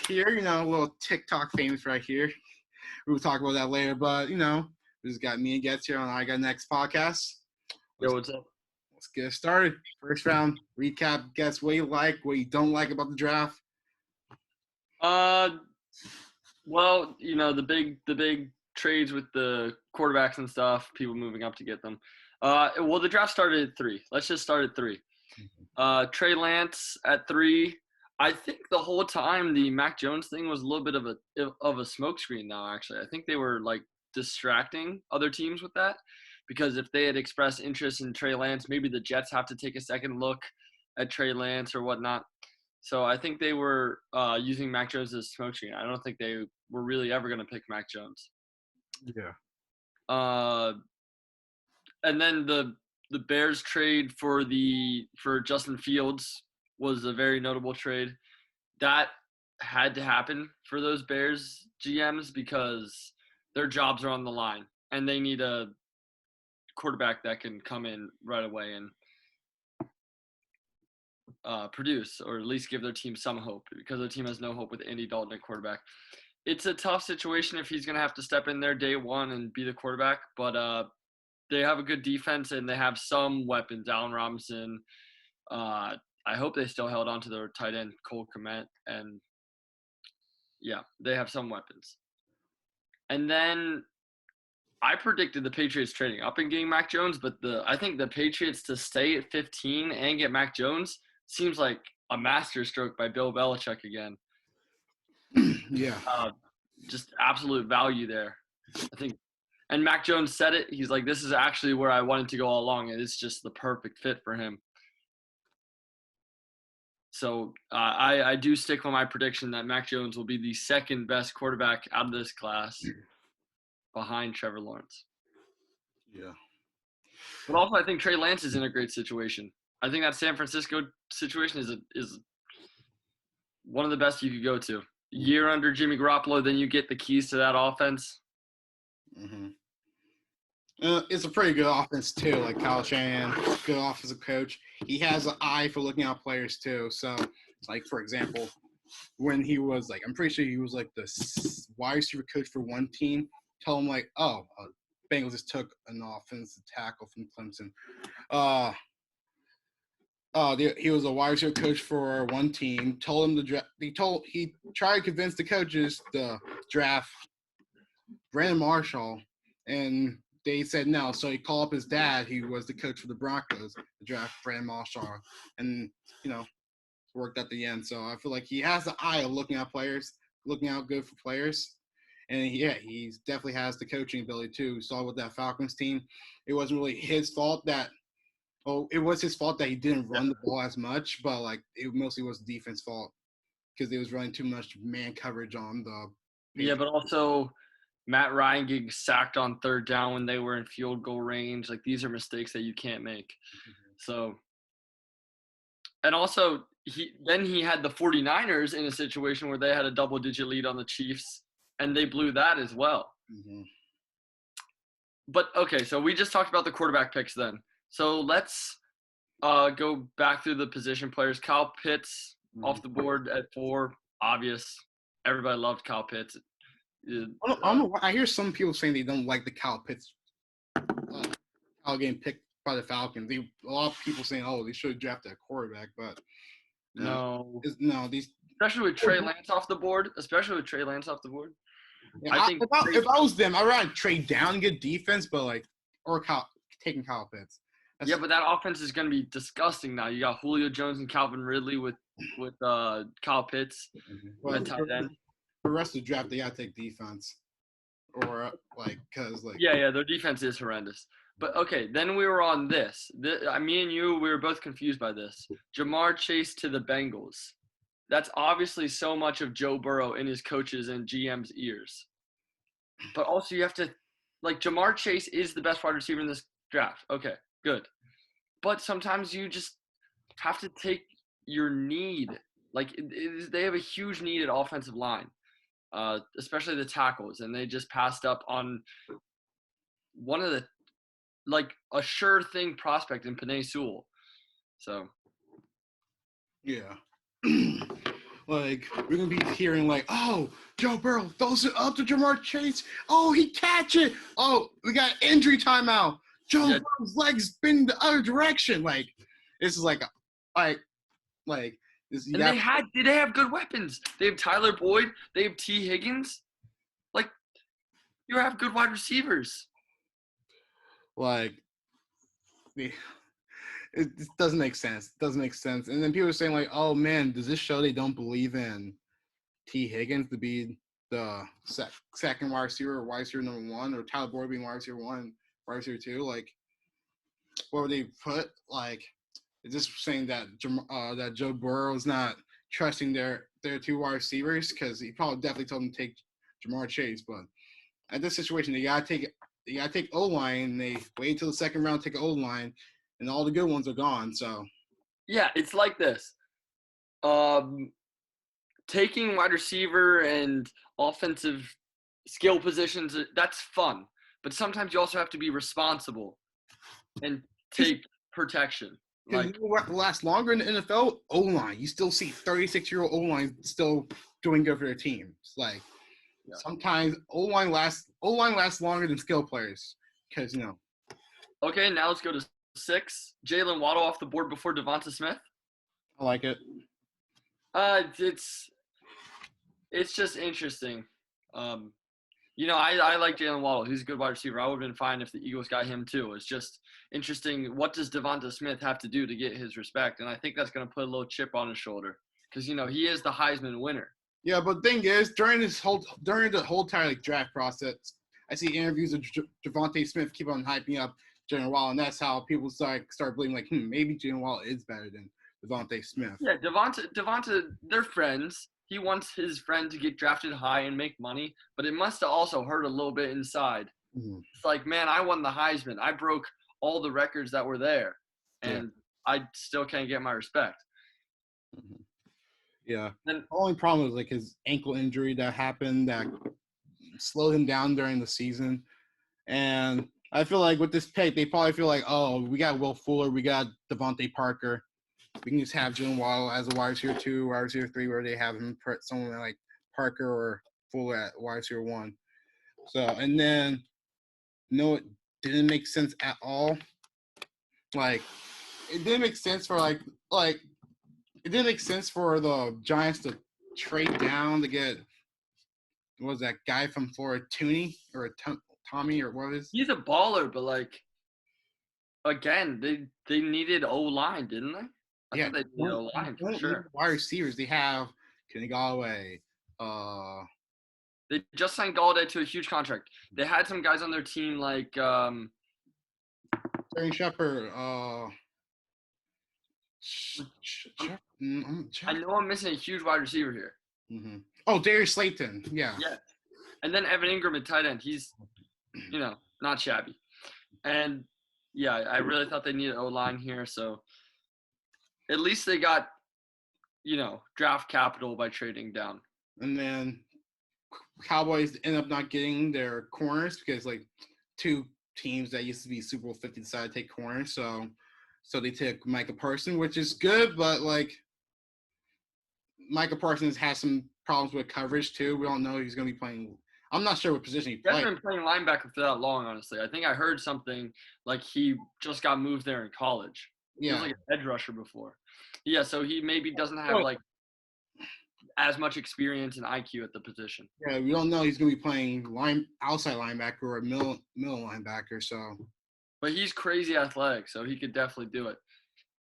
here, a little TikTok famous right here. We'll talk about that later, but we just got me and Gets here on I Got Next podcast. Yo, what's up? Let's get started. First round recap. Guess what you like, what you don't like about the draft. Well, the big trades with the quarterbacks and stuff, people moving up to get them. Well, the draft started at 3. Let's just start at 3. Trey Lance at 3. I think the whole time the Mac Jones thing was a little bit of a smokescreen now, actually. I think they were, distracting other teams with that because if they had expressed interest in Trey Lance, maybe the Jets have to take a second look at Trey Lance or whatnot. So I think they were using Mac Jones as a smokescreen. I don't think they were really ever going to pick Mac Jones. Yeah. And then the Bears trade for Justin Fields was a very notable trade. That had to happen for those Bears GMs because their jobs are on the line and they need a quarterback that can come in right away and produce, or at least give their team some hope, because their team has no hope with Andy Dalton at quarterback. It's a tough situation if he's going to have to step in there day one and be the quarterback, but they have a good defense and they have some weapons. Allen Robinson. I hope they still held on to their tight end Cole Kmet, and yeah, they have some weapons. And then I predicted the Patriots trading up and getting Mac Jones, but I think the Patriots to stay at 15 and get Mac Jones seems like a masterstroke by Bill Belichick again. Yeah. Just absolute value there, I think. And Mac Jones said it. He's like, this is actually where I wanted to go all along, and it's just the perfect fit for him. So I do stick with my prediction that Mac Jones will be the second best quarterback out of this class behind Trevor Lawrence. Yeah. But also I think Trey Lance is in a great situation. I think that San Francisco situation is one of the best you could go to. Year under Jimmy Garoppolo, then you get the keys to that offense. Mm-hmm. It's a pretty good offense too. Like Kyle Shanahan, good offensive coach. He has an eye for looking out players too. So, for example, when he was I'm pretty sure he was the wide receiver coach for one team. Tell him Bengals just took an offensive tackle from Clemson. He was a wide receiver coach for one team. Told him to draft. He tried to convince the coaches to draft Brandon Marshall, and they said no. So he called up his dad. He was the coach for the Broncos to draft Brandon Marshall, and worked at the end. So I feel like he has the eye of looking out players, looking out good for players. And he definitely has the coaching ability too. We saw with that Falcons team, it wasn't really his fault that it was his fault that he didn't run the ball as much, but it mostly was the defense fault because they was running too much man coverage on the Patriots. Yeah, but also Matt Ryan getting sacked on third down when they were in field goal range. These are mistakes that you can't make. Mm-hmm. So, and also he had the 49ers in a situation where they had a double-digit lead on the Chiefs, and they blew that as well. Mm-hmm. But, okay, so we just talked about the quarterback picks then. So let's go back through the position players. Kyle Pitts off the board at 4, obvious. Everybody loved Kyle Pitts. I hear some people saying they don't like the Kyle Pitts getting picked by the Falcons. A lot of people saying, "Oh, they should have drafted a quarterback," but these especially with Trey Lance off the board. Yeah, I think if I was them, I'd rather trade down and get defense, but taking Kyle Pitts. But that offense is going to be disgusting now. You got Julio Jones and Calvin Ridley with Kyle Pitts at tight end. The rest of the draft, they got to take defense. Or, their defense is horrendous. But, okay, then we were on this. Me and you, we were both confused by this. Jamar Chase to the Bengals. That's obviously so much of Joe Burrow in his coaches and GM's ears. But also you have to – Jamar Chase is the best wide receiver in this draft. Okay, good. But sometimes you just have to take your need. They have a huge need at offensive line. Especially the tackles, and they just passed up on one of the a sure thing prospect in Penei Sewell. So yeah. Like, we're going to be hearing, like, oh, Joe Burrow throws it up to Jamar Chase. Oh, he catch it. Oh, we got injury timeout. Joe Burrow's legs bend the other direction. Like, this is like this. And they have good weapons. They have Tyler Boyd. They have T. Higgins. Like, you have good wide receivers. Like, it doesn't make sense. It doesn't make sense. And then people are saying, like, oh, man, does this show they don't believe in T. Higgins to be the second wide receiver or wide receiver number one, or Tyler Boyd being wide receiver one, wide receiver two? Like, what would they put? Like, is this saying that that Joe Burrow is not trusting their two wide receivers? Because he probably definitely told them to take Jamar Chase. But at this situation, they gotta take O-line, and they wait until the second round to take O-line, and all the good ones are gone. So yeah, it's like this. Taking wide receiver and offensive skill positions, that's fun. But sometimes you also have to be responsible and take protection. Like, what lasts longer in the NFL? O-line. You still see 36-year-old O-line still doing good for their teams. Like, sometimes O-line lasts longer than skill players because, Okay, now let's go to 6. Jalen Waddle off the board before Devonta Smith. I like it. It's just interesting. I like Jalen Waddle. He's a good wide receiver. I would have been fine if the Eagles got him too. It's just interesting. What does Devonta Smith have to do to get his respect? And I think that's going to put a little chip on his shoulder because, he is the Heisman winner. Yeah, but the thing is, during the whole entire draft process, I see interviews of Devonta Smith keep on hyping up Jalen Waddle, and that's how people start believing, like, maybe Jalen Waddle is better than Devonta Smith. Yeah, Devonta, they're friends. He wants his friend to get drafted high and make money, but it must have also hurt a little bit inside. Mm-hmm. It's like, man, I won the Heisman. I broke all the records that were there, and I still can't get my respect. Mm-hmm. Yeah. And the only problem was, like, his ankle injury that happened that slowed him down during the season. And I feel like with this pick, they probably feel like, oh, we got Will Fuller, we got Devontae Parker. We can just have Jalen Waddle as a wide receiver 2, wide receiver 3, where they have him put someone like Parker or Fuller at wide receiver 1. So, and then, it didn't make sense at all. Like, it didn't make sense for it didn't make sense for the Giants to trade down to get, what was that guy from Florida, Tommy, or what is? He's a baller, but, like, again, they needed O-line, didn't they? I thought they needed O-line for sure. Wide receivers, they have Kenny Golladay. They just signed Golladay to a huge contract. They had some guys on their team like Terry Shepard. I know I'm missing a huge wide receiver here. Mm-hmm. Oh, Darius Slayton. Yeah. Yeah. And then Evan Ingram at tight end. He's, not shabby. And, yeah, I really thought they needed O-line here. So, at least they got, draft capital by trading down. And then Cowboys end up not getting their corners because, like, 2 teams that used to be Super Bowl 50 decided to take corners. So they took Micah Parsons, which is good, but, like, Micah Parsons has some problems with coverage too. We don't know he's going to be playing. I'm not sure what position he plays. He hasn't been playing linebacker for that long, honestly. I think I heard something like he just got moved there in college. Yeah. He was like an edge rusher before. Yeah, so he maybe doesn't have, like, as much experience and IQ at the position. Yeah, we don't know he's going to be playing outside linebacker or middle linebacker. So, but he's crazy athletic, so he could definitely do it.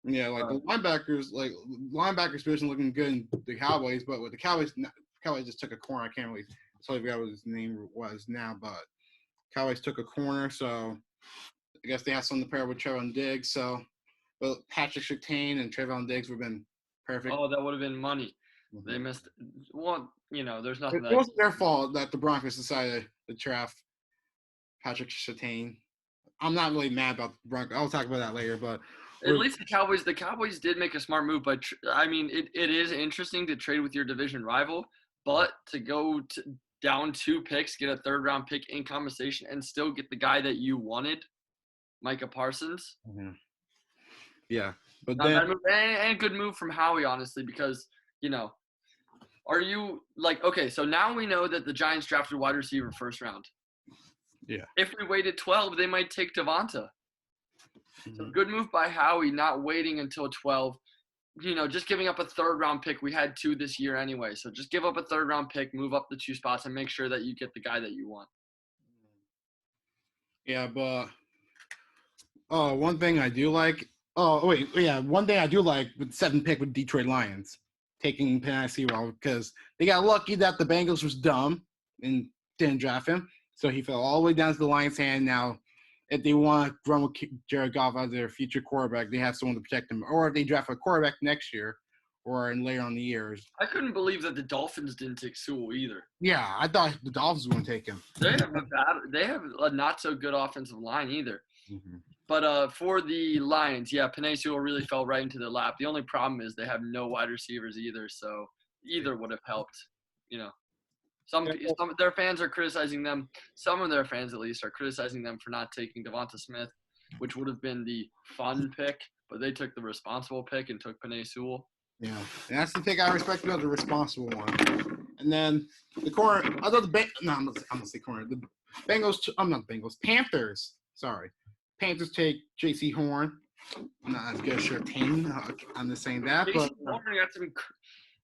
Yeah, like the linebackers position looking good in the Cowboys, but with the Cowboys just took a corner. I can't really tell you what his name was now, but Cowboys took a corner, so I guess they have something to pair with Trevon Diggs. So, but Patrick Surtain and Trevon Diggs would have been perfect. Oh, that would have been money. Mm-hmm. They missed. Well, there's nothing. It wasn't their fault that the Broncos decided to draft Patrick Surtain. I'm not really mad about the Broncos. I'll talk about that later, but. At least the Cowboys did make a smart move. But it is interesting to trade with your division rival, but to go down 2 picks, get a 3rd-round pick in compensation, and still get the guy that you wanted, Micah Parsons. Mm-hmm. Yeah, but and a good move from Howie, honestly, because Are you like, okay, so now we know that the Giants drafted wide receiver first round. Yeah. If we waited 12, they might take Devonta. So good move by Howie, not waiting until 12. Just giving up a third-round pick. We had 2 this year anyway. So just give up a third-round pick, move up the 2 spots, and make sure that you get the guy that you want. Yeah, but one thing I do like. One thing I do like with 7th pick with Detroit Lions taking Penei Sewell because they got lucky that the Bengals was dumb and didn't draft him, so he fell all the way down to the Lions' hand. Now, if they want to run with Jared Goff as their future quarterback, they have someone to protect him. Or if they draft a quarterback next year or in later on the years. I couldn't believe that the Dolphins didn't take Sewell either. Yeah, I thought the Dolphins were going to take him. They have a not so good offensive line either. Mm-hmm. But for the Lions, Penei Sewell really fell right into their lap. The only problem is they have no wide receivers either, so either would have helped. Some of their fans are criticizing them. Some of their fans, at least, are criticizing them for not taking Devonta Smith, which would have been the fun pick, but they took the responsible pick and took Penei Sewell. Yeah, and that's the pick I respect about the responsible one. And then the corner, I thought I'm gonna say corner. The Bengals, I'm not Bengals, Panthers. Sorry, Panthers take J.C. Horn. I'm not as good as Surtain. I'm just saying that, but Horn got some.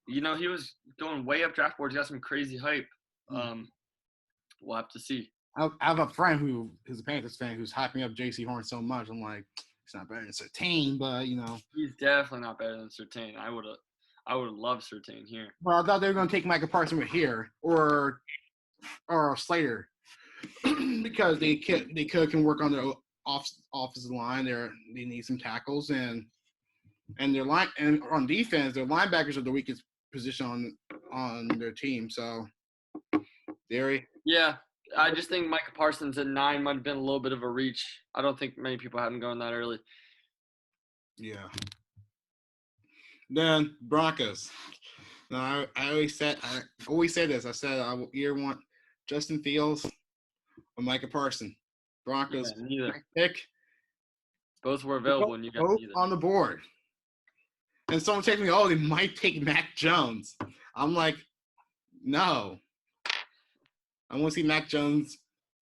He was going way up draft boards. Got some crazy hype. We'll have to see. I have a friend who is a Panthers fan who's hyping up J.C. Horn so much. I'm like, it's not better than Surtain, but he's definitely not better than Surtain. I would have loved Surtain here. Well, I thought they were going to take Micah Parsons with here or Slater because they can work on their offensive line. They need some tackles and their line and on defense, their linebackers are the weakest position on their team. So, Derry. Yeah, I just think Micah Parsons at 9 might have been a little bit of a reach. I don't think many people had him going that early. Yeah. Then Broncos. Now I always say this. I said I will either want Justin Fields or Micah Parsons. Broncos pick. Both were available and you got both neither. On the board. And someone takes me, they might take Mac Jones. I'm like, no. I want to see Mac Jones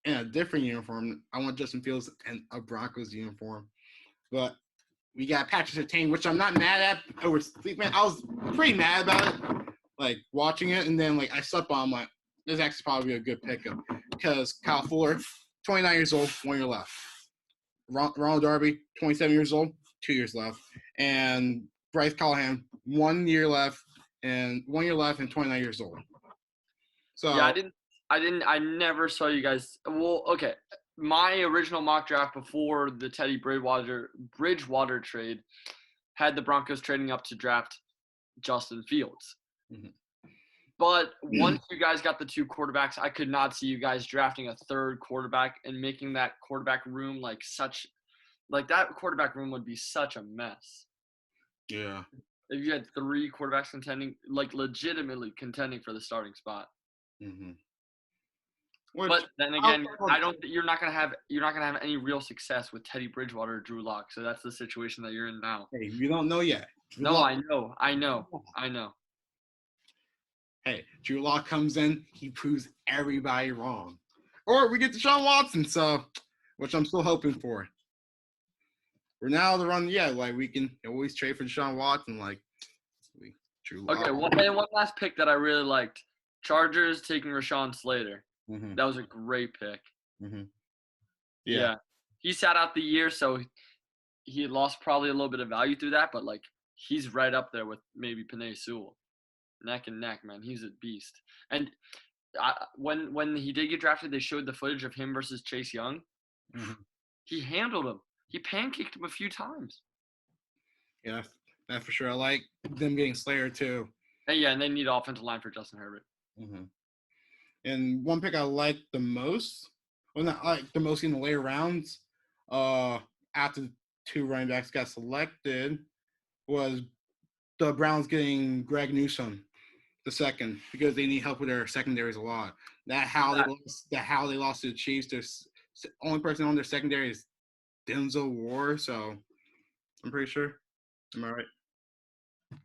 in a different uniform. I want Justin Fields in a Broncos uniform. But we got Patrick Surtain, which I'm not mad at over sleeping. I was pretty mad about it, like watching it, and then I slept on. I'm like, this is actually probably a good pickup because Kyle Fuller, 29 years old, 1 year left. Ronald Darby, 27 years old, 2 years left, and Bryce Callahan, 1 year left and 29 years old. So yeah, I never saw you guys. Well, okay. My original mock draft before the Teddy Bridgewater trade had the Broncos trading up to draft Justin Fields. Mm-hmm. But once you guys got the 2 quarterbacks, I could not see you guys drafting a third quarterback and making that quarterback room that quarterback room would be such a mess. Yeah. If you had 3 quarterbacks contending, legitimately contending for the starting spot. Mm-hmm. But then again, you're not gonna have any real success with Teddy Bridgewater or Drew Lock. So that's the situation that you're in now. Hey, you don't know yet. I know. Hey, Drew Lock comes in, he proves everybody wrong. Or we get Deshaun Watson, which I'm still hoping for. We're now the run, we can always trade for Deshaun Watson, Drew Lock. Okay, one last pick that I really liked. Chargers taking Rashawn Slater. Mm-hmm. That was a great pick. Mm-hmm. Yeah. He sat out the year, so he had lost probably a little bit of value through that, but he's right up there with maybe Penei Sewell. Neck and neck, man. He's a beast. And when he did get drafted, they showed the footage of him versus Chase Young. Mm-hmm. He handled him. He pancaked him a few times. Yeah, that's for sure. I like them getting Slater too. And they need offensive line for Justin Herbert. Mm-hmm. And one pick I like the most, not like the most in the later rounds, after the 2 running backs got selected, was the Browns getting Greg Newsome the second because they need help with their secondaries a lot. How they lost to the Chiefs. The only person on their secondary is Denzel Ward, so I'm pretty sure. Am I right?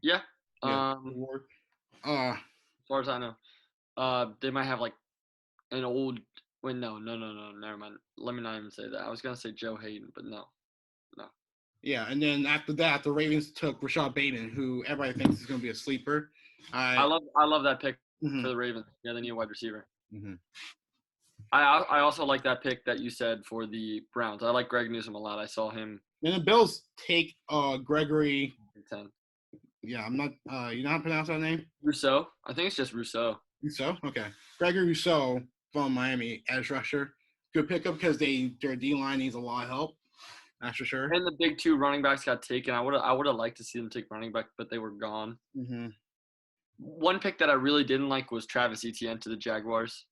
Yeah. Ward. far as I know. They might have like an old. Wait, no, never mind. Let me not even say that. I was gonna say Joe Hayden, but no. Yeah, and then after that, the Ravens took Rashad Bateman, who everybody thinks is going to be a sleeper. I love that pick Mhm. for the Ravens. Yeah, they need a wide receiver. Mm-hmm. I also like that pick that you said for the Browns. I like Greg Newsome a lot. I saw him. And the Bills take Gregory. 10. Yeah, I'm not. You know how to pronounce that name? Rousseau. I think it's just Rousseau. Rousseau. Okay, Gregory Rousseau from Miami, edge rusher. Good pickup because their D line needs a lot of help. That's for sure. And the big 2 running backs got taken. I would have liked to see them take running back, but they were gone. Mm-hmm. One pick that I really didn't like was Travis Etienne to the Jaguars.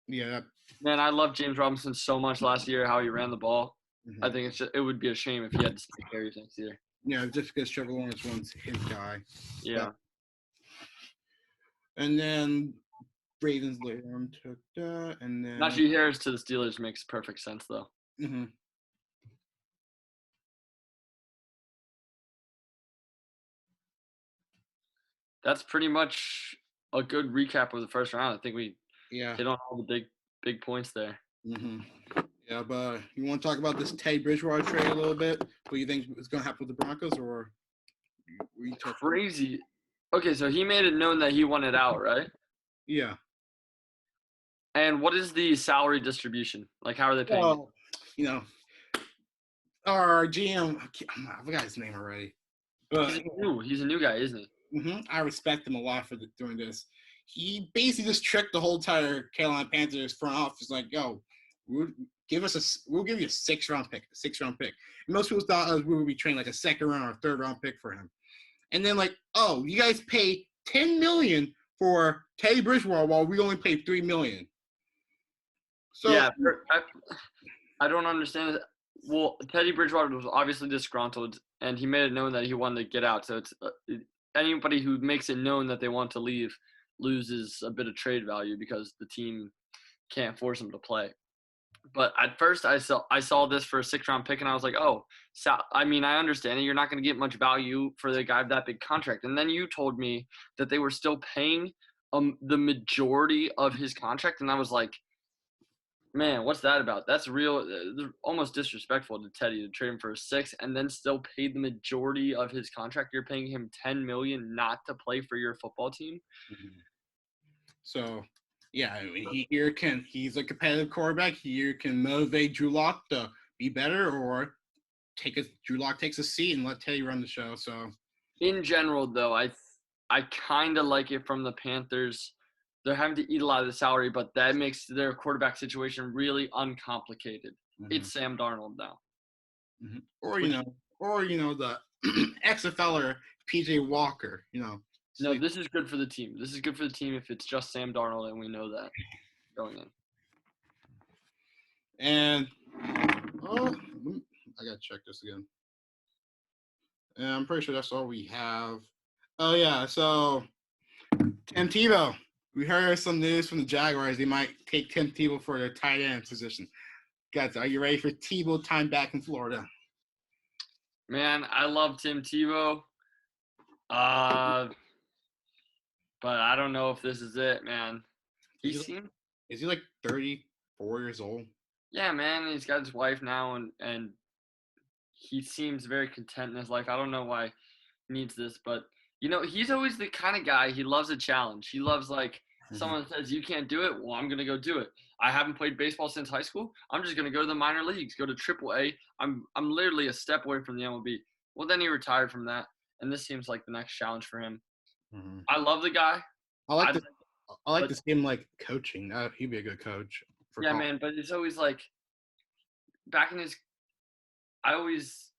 Yeah. Man, I loved James Robinson so much last year, how he ran the ball. Mm-hmm. I think it would be a shame if he had to take carries next year. Yeah, just because Trevor Lawrence wants his guy. Yeah. And then Ravens later on took that, and then Najee Harris to the Steelers makes perfect sense, though. Mm-hmm. That's pretty much a good recap of the first round. I think we hit on all the big points there. Mm-hmm. Yeah, but you want to talk about this Teddy Bridgewater trade a little bit? What do you think is going to happen with the Broncos, or crazy? Okay, so he made it known that he wanted out, right? Yeah. And what is the salary distribution? Like, how are they paying? Well, our GM, I forgot his name already. But he's a new guy, isn't he? Mm-hmm. I respect him a lot for doing this. He basically just tricked the whole entire Carolina Panthers front office. Like, yo, we'll give you a 6-round pick. And most people thought we would be trading like a 2nd round or 3rd round pick for him. And then like, oh, you guys pay $10 million for Teddy Bridgewater while we only pay $3 million. So yeah, I don't understand it. Well, Teddy Bridgewater was obviously disgruntled, and he made it known that he wanted to get out. So it's anybody who makes it known that they want to leave loses a bit of trade value because the team can't force them to play. But at first, I saw this for a 6th-round pick, and I was like, oh, I mean, I understand it. You're not going to get much value for the guy with that big contract. And then you told me that they were still paying the majority of his contract, and I was like, man, what's that about? That's almost disrespectful to Teddy to trade him for a 6 and then still pay the majority of his contract. You're paying him $10 million not to play for your football team. Mm-hmm. So, yeah, I mean, he's a competitive quarterback. He can motivate Drew Lock to be better, or Drew Lock takes a seat and let Teddy run the show. So, in general, though, I kind of like it from the Panthers. They're having to eat a lot of the salary, but that makes their quarterback situation really uncomplicated. Mm-hmm. It's Sam Darnold now. Mm-hmm. Or the XFLer PJ Walker, No, this is good for the team. This is good for the team if it's just Sam Darnold, and we know that going in. And I gotta check this again. And I'm pretty sure that's all we have. Oh yeah, so Tim TEBOW. We heard some news from the Jaguars. They might take Tim TEBOW for their tight end position. Guys, are you ready for TEBOW time back in Florida? Man, I love Tim TEBOW. But I don't know if this is it, man. Is he like 34 years old? Yeah, man. He's got his wife now, and he seems very content in his life. I don't know why he needs this, but he's always the kind of guy. He loves a challenge. He loves someone says you can't do it. Well, I'm gonna go do it. I haven't played baseball since high school. I'm just gonna go to the minor leagues, go to AAA. I'm literally a step away from the MLB. Well, then he retired from that, and this seems like the next challenge for him. Mm-hmm. I love the guy. I like to see him coaching. He'd be a good coach. Yeah, college. Man. But it's always back in his. I always,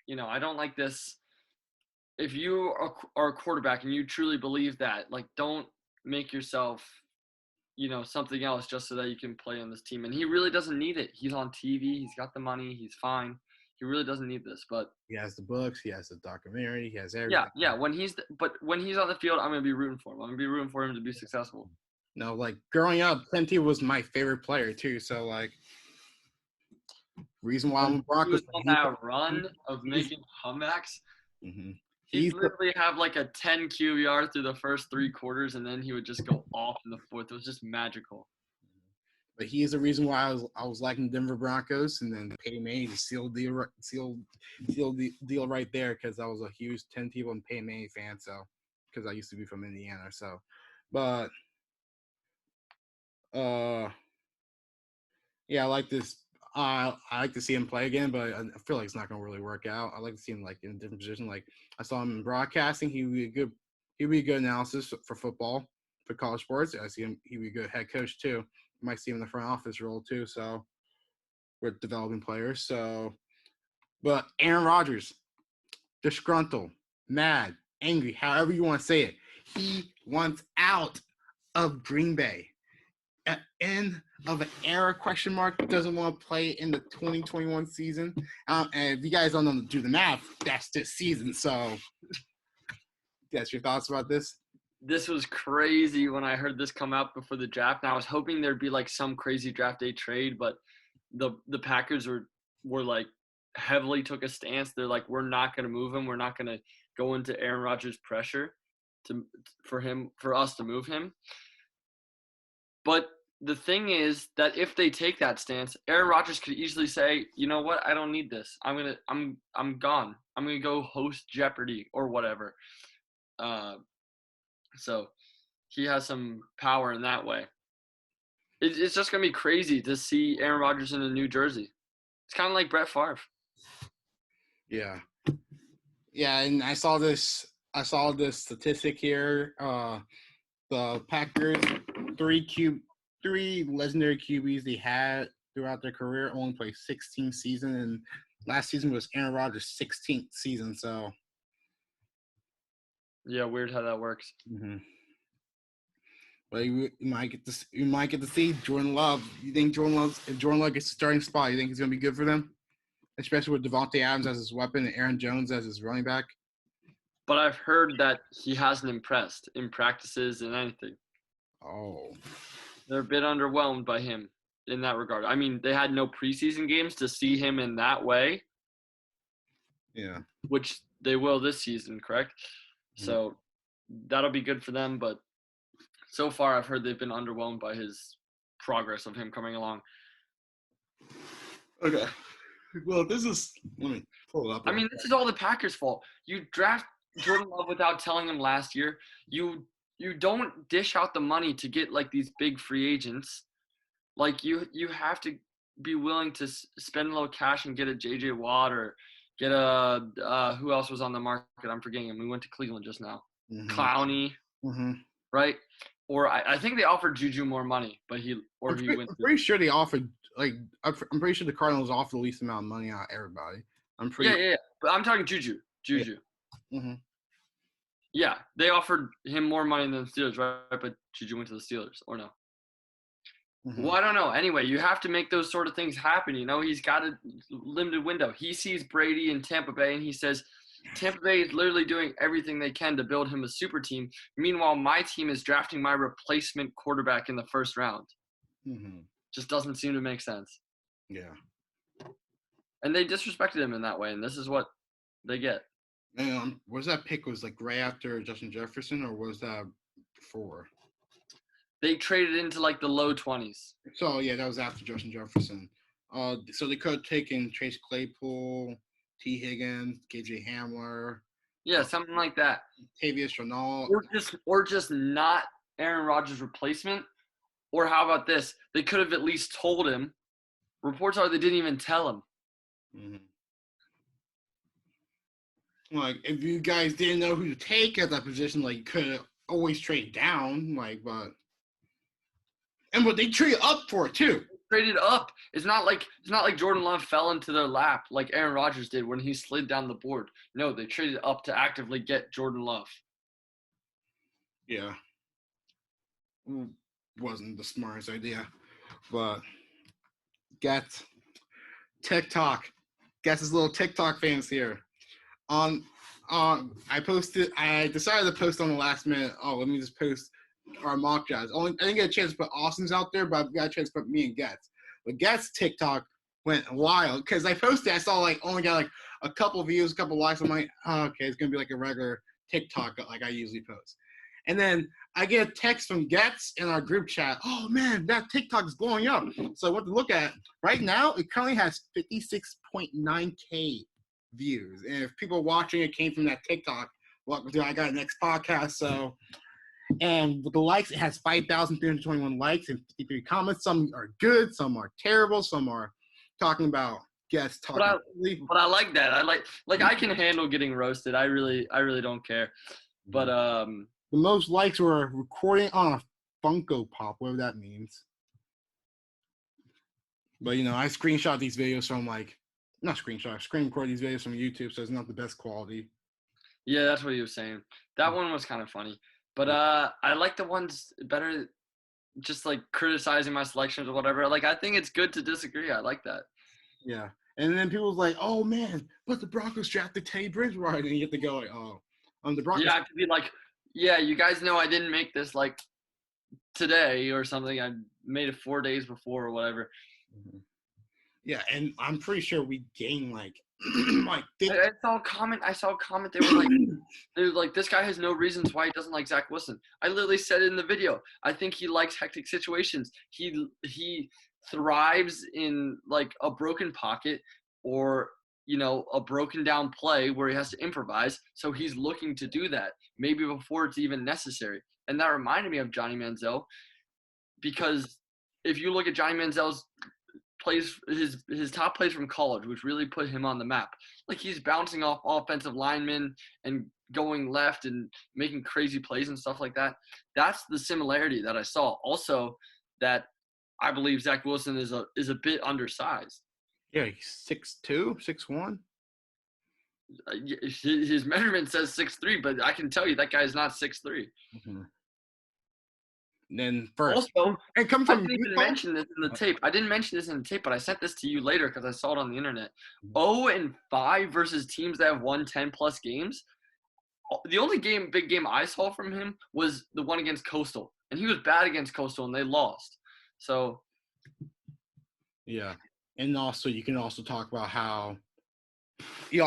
I don't like this. If you are a quarterback and you truly believe that, don't make yourself, something else just so that you can play on this team. And he really doesn't need it. He's on TV. He's got the money. He's fine. He really doesn't need this. But he has the books. He has the documentary. He has everything. Yeah. When he's on the field, I'm gonna be rooting for him. I'm gonna be rooting for him to be successful. No, growing up, Tim TEBOW was my favorite player too. So reason why I'm a Broncos. On that run of making comebacks. Mm-hmm. He'd literally have like a 10 QBR through the first 3 quarters, and then he would just go off in the fourth. It was just magical. But he is the reason why I was liking Denver Broncos, and then Peyton Manning to seal the deal right there because I was a huge 10 people and Peyton Manning fan. So because I used to be from Indiana, so but yeah, I like this. I like to see him play again, but I feel like it's not going to really work out. I like to see him like in a different position. Like I saw him in broadcasting, he would be a good analysis for football, for college sports. I see him; he would be a good head coach too. You might see him in the front office role too. So we're developing players. So, but Aaron Rodgers, disgruntled, mad, angry, however you want to say it, he wants out of Green Bay. End of an era ? Doesn't want to play in the 2021 season. And if you guys don't know do the math, that's this season. So, that's your thoughts about this? This was crazy when I heard this come out before the draft. And I was hoping there'd be like some crazy draft day trade, but the Packers were like heavily took a stance. They're like, we're not going to move him. We're not going to go into Aaron Rodgers' pressure for us to move him. But the thing is that if they take that stance, Aaron Rodgers could easily say, you know what, I don't need this. I'm gone. I'm gonna go host Jeopardy or whatever. So he has some power in that way. It's just gonna be crazy to see Aaron Rodgers in a new jersey. It's kind of like Brett Favre. Yeah, and I saw this statistic here. The Packers, three legendary QBs they had throughout their career only played 16 seasons, and last season was Aaron Rodgers' 16th season. So, yeah, weird how that works. Mm-hmm. But you might get to see Jordan Love. You think if Jordan Love gets the starting spot, you think he's going to be good for them, especially with Devontae Adams as his weapon and Aaron Jones as his running back? But I've heard that he hasn't impressed in practices and anything. Oh. They're a bit underwhelmed by him in that regard. I mean, they had no preseason games to see him in that way. Yeah. Which they will this season, correct? Mm-hmm. So that'll be good for them. But so far, I've heard they've been underwhelmed by his progress of him coming along. Okay. Well, let me pull it up. I mean, this is all the Packers' fault. You draft Jordan Love without telling him last year. You don't dish out the money to get like these big free agents. Like you have to be willing to spend a little cash and get a JJ Watt or get a who else was on the market? I'm forgetting him. We went to Cleveland just now. Mm-hmm. Clowney, mm-hmm. Right? Or I think they offered Juju more money, but I'm pretty sure they offered I'm pretty sure the Cardinals offered the least amount of money out of everybody. Yeah. But I'm talking Juju. Yeah. Mm-hmm. Yeah, they offered him more money than the Steelers, right? But Juju went to the Steelers, or no? Mm-hmm. Well, I don't know. Anyway, you have to make those sort of things happen. You know, he's got a limited window. He sees Brady in Tampa Bay, and he says, Tampa Bay is literally doing everything they can to build him a super team. Meanwhile, my team is drafting my replacement quarterback in the first round. Mm-hmm. Just doesn't seem to make sense. Yeah. And they disrespected him in that way, and this is what they get. Was that pick like right after Justin Jefferson, or was that before? They traded into like the low 20s. So yeah, that was after Justin Jefferson. So they could have taken Chase Claypool, T. Higgins, KJ Hamler. Yeah, something like that. Tavius Ronald. Or just not Aaron Rodgers' replacement. Or how about this? They could have at least told him. Reports are they didn't even tell him. Mm-hmm. Like, if you guys didn't know who to take at that position, like, you could always trade down, like, but they traded up for it too. Traded up. It's not like Jordan Love fell into their lap like Aaron Rodgers did when he slid down the board. No, they traded up to actively get Jordan Love. Yeah. Wasn't the smartest idea, but got TikTok. Got this little TikTok fans here. I decided to post on the last minute. Oh, let me just post our mock drafts. I didn't get a chance to put Austin's out there, but I've got a chance to put me and Getz. But Getz TikTok went wild because I posted. I saw like only got like a couple views, a couple likes. I'm like, oh, okay, it's gonna be like a regular TikTok like I usually post. And then I get a text from Getz in our group chat. Oh man, that TikTok is blowing up. So I went to look at it. Right now, it currently has 56.9K views. And if people watching it came from that TikTok, welcome to I Got a Next podcast. So, and with the likes, it has 5,321 likes and 53 comments. Some are good, some are terrible, some are talking about Getz talking. But I like that. I like I can handle getting roasted. I really don't care. But the most likes were recording on a Funko Pop, whatever that means. But I screenshot these videos from screen record these videos from YouTube, so it's not the best quality. Yeah, that's what he was saying. That one was kind of funny. But I like the ones better, just like criticizing my selections or whatever. Like, I think it's good to disagree. I like that. Yeah. And then people's like, oh man, but the Broncos drafted Teddy Bridgewater, and you have to go like, the Broncos. Yeah, I have to be like, yeah, you guys know I didn't make this like today or something. I made it 4 days before or whatever. Mm-hmm. Yeah, and I'm pretty sure we gained like I saw a comment. They were like, this guy has no reasons why he doesn't like Zach Wilson. I literally said it in the video. I think he likes hectic situations. He thrives in like a broken pocket or a broken down play where he has to improvise. So he's looking to do that maybe before it's even necessary. And that reminded me of Johnny Manziel, because if you look at Johnny Manziel's plays, his top plays from college, which really put him on the map. Like, he's bouncing off offensive linemen and going left and making crazy plays and stuff like that. That's the similarity that I saw. Also, that I believe Zach Wilson is a bit undersized. Yeah, he's 6'2", 6'1". His measurement says 6'3", but I can tell you that guy's not 6'3". Mm-hmm. Then first, also, and come from I didn't even mention this in the tape. I didn't mention this in the tape, but I sent this to you later because I saw it on the internet. 0-5 versus teams that have won 10+ games. The only big game I saw from him was the one against Coastal, and he was bad against Coastal, and they lost. So, yeah, and also you can also talk about how he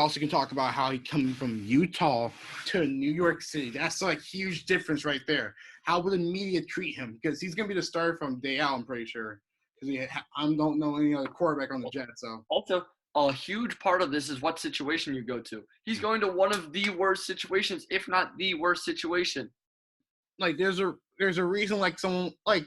coming from Utah to New York City. That's like huge difference right there. How will the media treat him? Because he's going to be the starter from day out, I'm pretty sure. Because I don't know any other quarterback on the Jets. So also, a huge part of this is what situation you go to. He's going to one of the worst situations, if not the worst situation. Like, there's a reason, like, someone like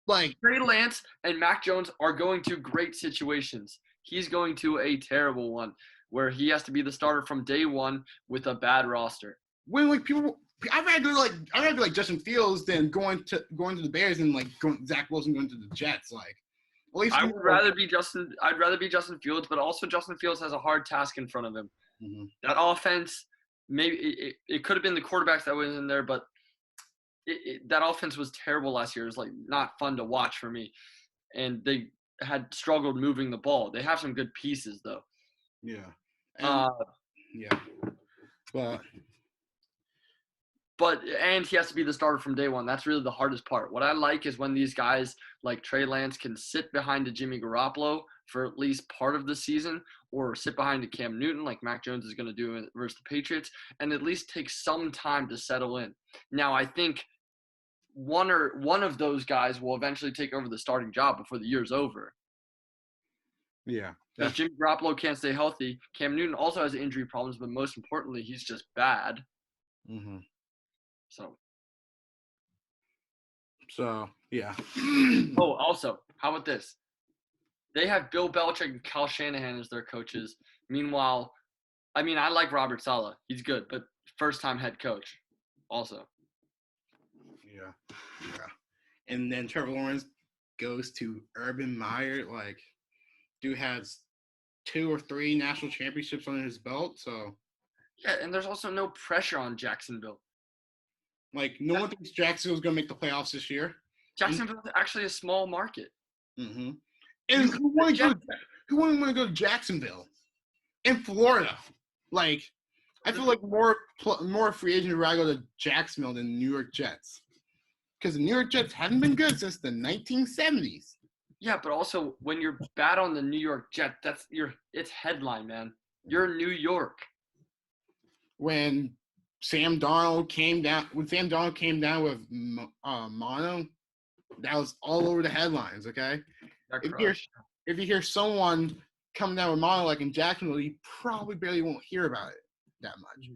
Trey Lance and Mac Jones are going to great situations. He's going to a terrible one where he has to be the starter from day one with a bad roster. When like people, I'd rather like Justin Fields than going to the Bears and like Zach Wilson going to the Jets. Like, at least I'd rather be Justin Fields, but also Justin Fields has a hard task in front of him. Mm-hmm. That offense, maybe it could have been the quarterbacks that was in there, but that offense was terrible last year. It was like not fun to watch for me, and they had struggled moving the ball. They have some good pieces though. Yeah. And he has to be the starter from day one. That's really the hardest part. What I like is when these guys like Trey Lance can sit behind a Jimmy Garoppolo for at least part of the season, or sit behind a Cam Newton like Mac Jones is going to do versus the Patriots, and at least take some time to settle in. Now, I think one of those guys will eventually take over the starting job before the year's over. Yeah. Because Jimmy Garoppolo can't stay healthy. Cam Newton also has injury problems, but most importantly, he's just bad. Mm-hmm. So, yeah. Oh, also, how about this? They have Bill Belichick and Kyle Shanahan as their coaches. Meanwhile, I mean, I like Robert Saleh. He's good, but first-time head coach also. Yeah. And then Trevor Lawrence goes to Urban Meyer. Like, dude has 2 or 3 national championships under his belt, so. Yeah, and there's also no pressure on Jacksonville. Like, no one thinks Jacksonville's going to make the playoffs this year. Jacksonville is actually a small market. Mm-hmm. And who wouldn't want to go to Jacksonville? In Florida. Like, I feel like more free agents would rather go to Jacksonville than New York Jets. Because the New York Jets haven't been good since the 1970s. Yeah, but also when you're bad on the New York Jets, it's headline, man. You're New York. When Sam Darnold came down with mono, that was all over the headlines. Okay, if you hear someone come down with mono like in Jacksonville, you probably barely won't hear about it that much.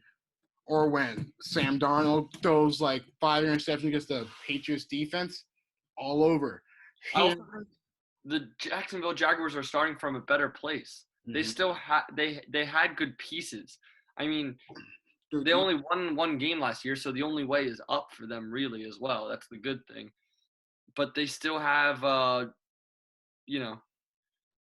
Or when Sam Darnold throws like 5 interceptions against the Patriots defense, all over. The Jacksonville Jaguars are starting from a better place. Mm-hmm. They still they had good pieces. I mean, they only won one game last year, so the only way is up for them really as well. That's the good thing. But they still have,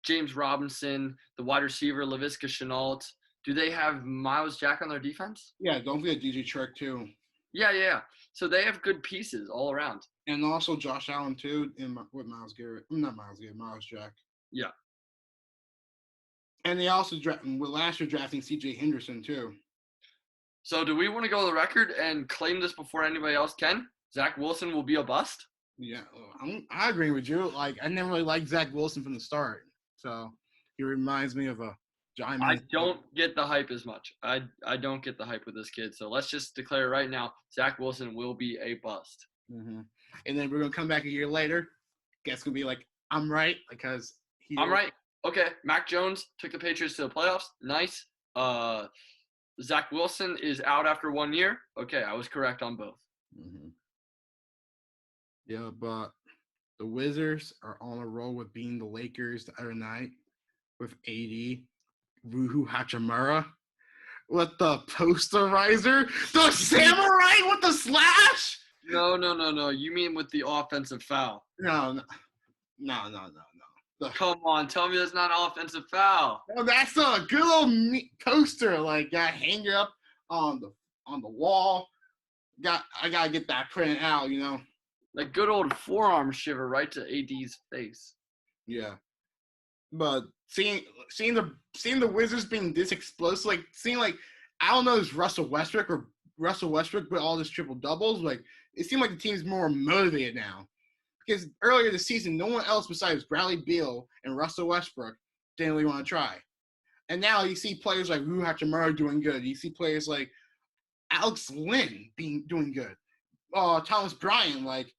James Robinson, the wide receiver, Laviska Shenault. Do they have Miles Jack on their defense? Yeah, don't forget DJ Chark too. Yeah. So they have good pieces all around. And also Josh Allen too, with Miles Garrett. Not Miles Garrett, Miles Jack. Yeah. And they also last year drafting C.J. Henderson too. So do we want to go to the record and claim this before anybody else can? Zach Wilson will be a bust? Yeah, I agree with you. Like, I never really liked Zach Wilson from the start. So he reminds me of a giant. I don't get the hype as much. I don't get the hype with this kid. So let's just declare right now, Zach Wilson will be a bust. Mm-hmm. And then we're going to come back a year later. Guess going to be like, I'm right because I'm right. Okay, Mac Jones took the Patriots to the playoffs. Nice. Zach Wilson is out after 1 year. Okay, I was correct on both. Mm-hmm. Yeah, but the Wizards are on a roll with beating the Lakers the other night with AD, Ruhu Hachimura, with the posterizer, the samurai with the slash. No. You mean with the offensive foul? No. Come on, tell me that's not an offensive foul. No, that's a good old poster. Like, got hang it up on the wall. I gotta get that printed out. Like good old forearm shiver right to AD's face. Yeah, but seeing the Wizards being this explosive, like seeing like I don't know, is Russell Westbrook with all this triple doubles. Like it seemed like the team's more motivated now. Because earlier this season, no one else besides Bradley Beal and Russell Westbrook didn't really want to try. And now you see players like Ruhu Hachimura doing good. You see players like Alex Lynn doing good. Thomas Bryant, like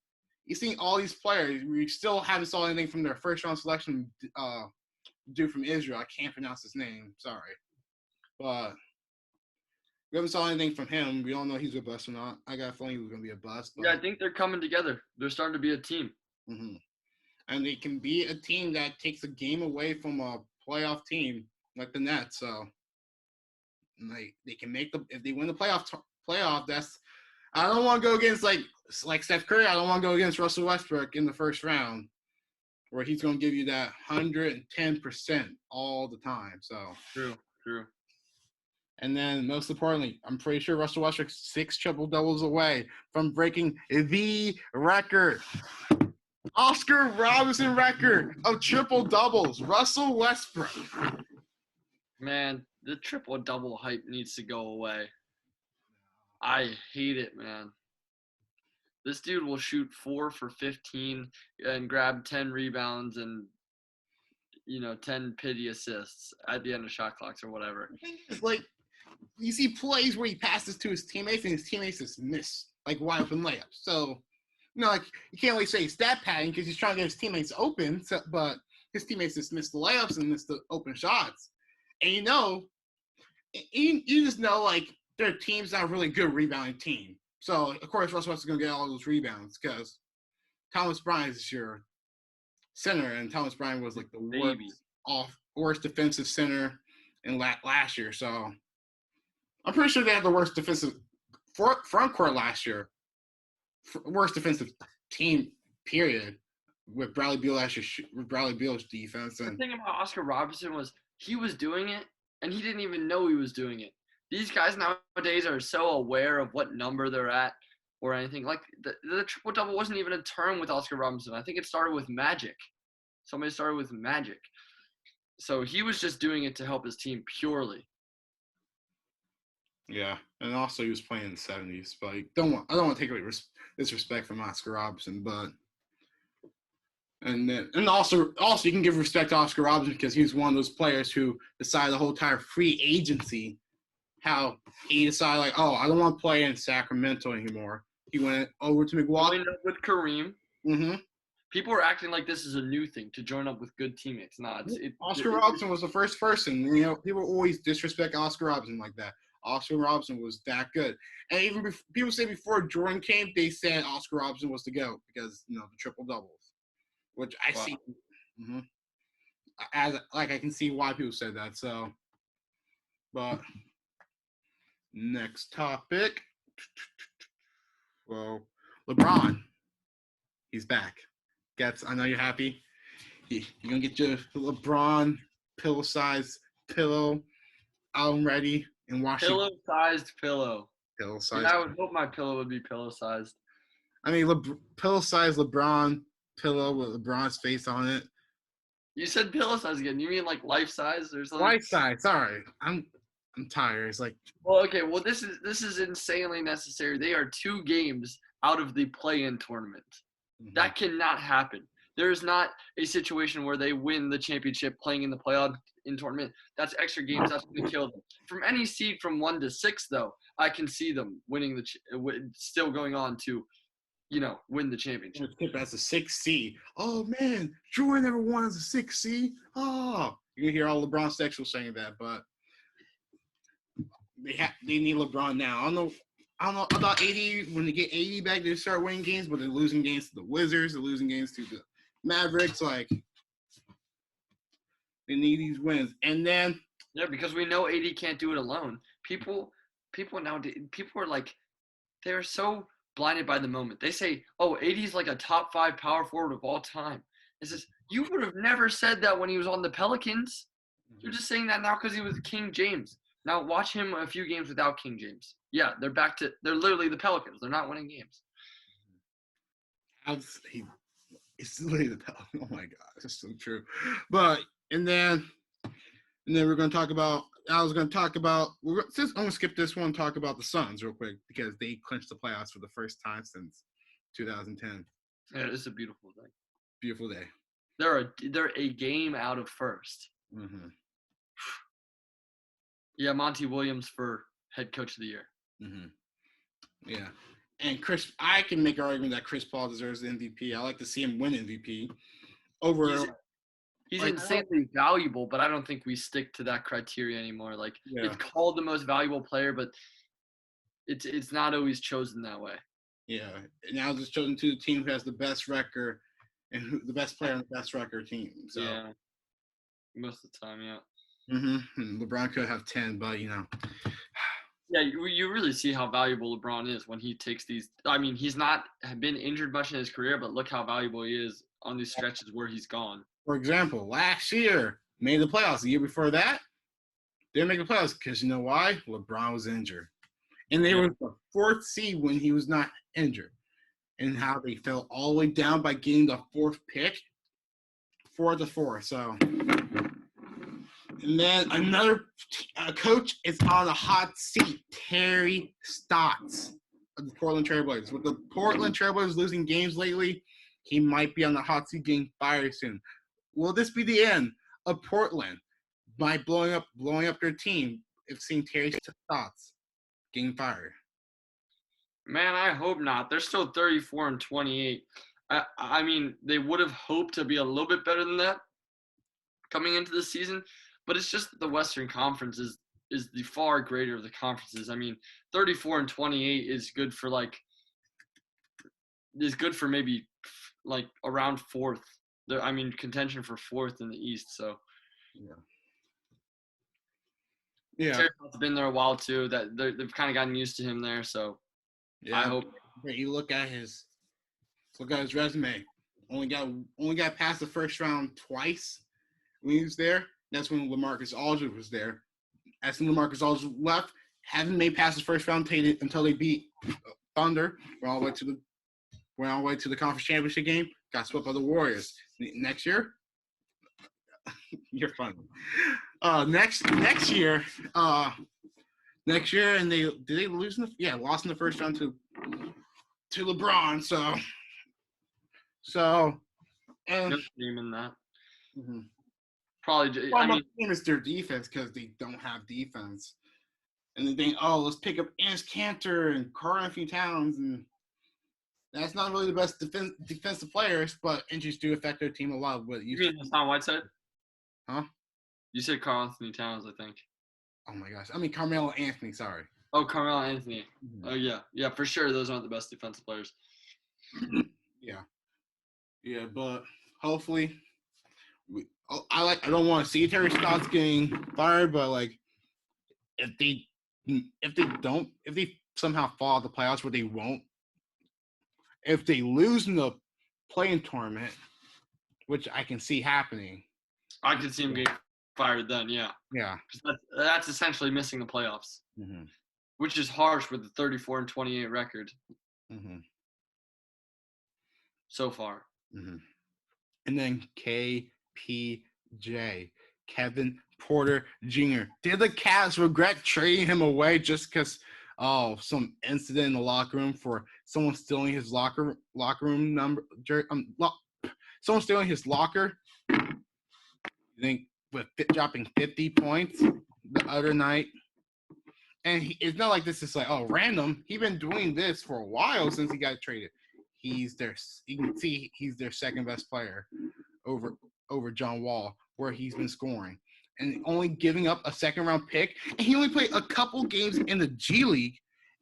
you see all these players. We still haven't saw anything from their first round selection dude from Israel. I can't pronounce his name. Sorry. But we haven't saw anything from him. We don't know if he's a bust or not. I got a feeling he was going to be a bust. But... Yeah, I think they're coming together. They're starting to be a team. Mm-hmm. And they can be a team that takes a game away from a playoff team like the Nets. So they can make if they win the playoff. That's I don't want to go against like Steph Curry. I don't want to go against Russell Westbrook in the first round, where he's going to give you that 110% all the time. So true. And then most importantly, I'm pretty sure Russell Westbrook's 6 triple doubles away from breaking the record. Oscar Robertson record of triple doubles. Russell Westbrook. Man, the triple double hype needs to go away. I hate it, man. This dude will shoot 4 for 15 and grab 10 rebounds and 10 pity assists at the end of shot clocks or whatever. The thing is, like, you see plays where he passes to his teammates and his teammates just miss like wide open layups. So, like you can't really say stat padding because he's trying to get his teammates open, but his teammates just miss the layups and miss the open shots. And you just know like their team's not a really good rebounding team. So of course Russell Westbrook's gonna get all those rebounds because Thomas Bryant is your center, and Thomas Bryant was like the worst defensive center in last year. So I'm pretty sure they had the worst defensive front court last year. Worst defensive team, period, with Bradley Beal last year, with Bradley Beal's defense. And the thing about Oscar Robertson was he was doing it, and he didn't even know he was doing it. These guys nowadays are so aware of what number they're at or anything. Like, the triple-double wasn't even a term with Oscar Robertson. I think it started with magic. Somebody started with magic. So he was just doing it to help his team purely. Yeah, and also he was playing in the 70s. But I don't want to take away disrespect from Oscar Robertson, but And also you can give respect to Oscar Robertson because he was one of those players who decided the whole entire free agency, how he decided like, oh, I don't want to play in Sacramento anymore. He went over to Milwaukee. Joined up with Kareem. Mm-hmm. People are acting like this is a new thing to join up with good teammates. Oscar Robertson was the first person. You know, people always disrespect Oscar Robertson like that. Oscar Robertson was that good. And even people say before Jordan came, they said Oscar Robertson was the GOAT because, you know, the triple doubles. Which I see, as like I can see why people said that. So, but next topic. Well, LeBron, he's back. I know you're happy. You're gonna get your LeBron pillow-sized pillow out ready and wash Pillow-sized pillow. Pillow-sized. Yeah, I would hope my pillow would be pillow-sized. I mean, pillow-sized LeBron pillow with LeBron's face on it. You said pillow size again. You mean like life size or something? Life size. Sorry, I'm tired. It's like. Well, okay. Well, this is insanely necessary. They are 2 games out of the play-in tournament. Mm-hmm. That cannot happen. There is not a situation where they win the championship playing in the playoff in tournament. That's extra games. That's going to kill them. From any seed from 1 to 6, though, I can see them winning still going on to, you know, win the championship. As a 6C. Oh man, Jordan never won as a 6C. Oh, you can hear all LeBron sexual saying that, but they need LeBron now. I don't know about 80. When they get 80 back, they start winning games, but they're losing games to the Wizards. They're losing games to the Mavericks. Like they need these wins, and then because we know 80 can't do it alone. People are like, they're so blinded by the moment. They say, oh, 80 is like a top 5 power forward of all time. It says, you would have never said that when he was on the Pelicans. You're just saying that now because he was King James. Now watch him a few games without King James. Yeah, they're literally the Pelicans. They're not winning games. It's literally the Pelicans. Oh my God, that's so true. But and then we're going to talk about. I'm going to skip this one and talk about the Suns real quick because they clinched the playoffs for the first time since 2010. Yeah, it's a beautiful day. Beautiful day. They're a game out of first. Mm-hmm. Yeah, Monty Williams for head coach of the year. Mm-hmm. Yeah. And I can make an argument that Chris Paul deserves the MVP. I like to see him win MVP over. He's insanely valuable, but I don't think we stick to that criteria anymore. Like it's called the most valuable player, but it's not always chosen that way. Yeah, now it's chosen to the team who has the best record and the best player on the best record team. So yeah, most of the time, yeah. Mm-hmm. LeBron could have 10, but you know. Yeah, you really see how valuable LeBron is when he takes these. I mean, he's not been injured much in his career, but look how valuable he is on these stretches where he's gone. For example, last year made the playoffs. The year before that, didn't make the playoffs because you know why? LeBron was injured, and they were the 4th seed when he was not injured. And how they fell all the way down by getting the 4th pick, 4-4. So, and then another coach is on a hot seat. Terry Stotts of the Portland Trailblazers. With the Portland Trailblazers losing games lately, he might be on the hot seat getting fired soon. Will this be the end of Portland by blowing up their team if seeing Terry Stotts getting fired? Man, I hope not. They're still 34-28. I mean, they would have hoped to be a little bit better than that coming into the season, but it's just the Western Conference is the far greater of the conferences. I mean, 34-28 is good for maybe like around 4th. I mean, contention for 4th in the East. So yeah. Terry's been there a while too. That they've kind of gotten used to him there. So yeah, I hope. You look at his resume. Only got past the first round twice when he was there. That's when LaMarcus Aldridge was there. As soon as LaMarcus Aldridge left, hasn't made past the first round until they beat Thunder. Went all the way to the conference championship game. Got swept by the Warriors. Next year, you're funny. Next year, and did they lose lost in the first round to LeBron. So And No shame in that. mhm. Probably. Well, I mean, it's their defense because they don't have defense, and they think, oh, let's pick up Enes Cantor and Karl Anthony Towns, and that's not really the best defensive players, but injuries do affect their team a lot. What you mean Hassan Whiteside? Huh? You said Karl Anthony Towns, I think. Oh my gosh, I mean Carmelo Anthony. Sorry. Oh, Carmelo Anthony. Mhm. Oh yeah, for sure. Those aren't the best defensive players. Yeah, but hopefully, I don't want to see Terry Stotts getting fired, but like if they somehow fall out the playoffs, where they won't, if they lose in the play-in tournament, which I can see happening. I could see him getting fired then, yeah. Yeah. That's essentially missing the playoffs, which is harsh with the 34-28 record so far. And then KPJ, Kevin Porter Jr. Did the Cavs regret trading him away just because some incident in the locker room for someone stealing his locker room number? Someone stealing his locker. I think with dropping 50 points the other night. And it's not like this is like, oh, random. He's been doing this for a while since he got traded. You can see he's their second best player over John Wall, where he's been scoring. And only giving up a second round pick. And he only played a couple games in the G League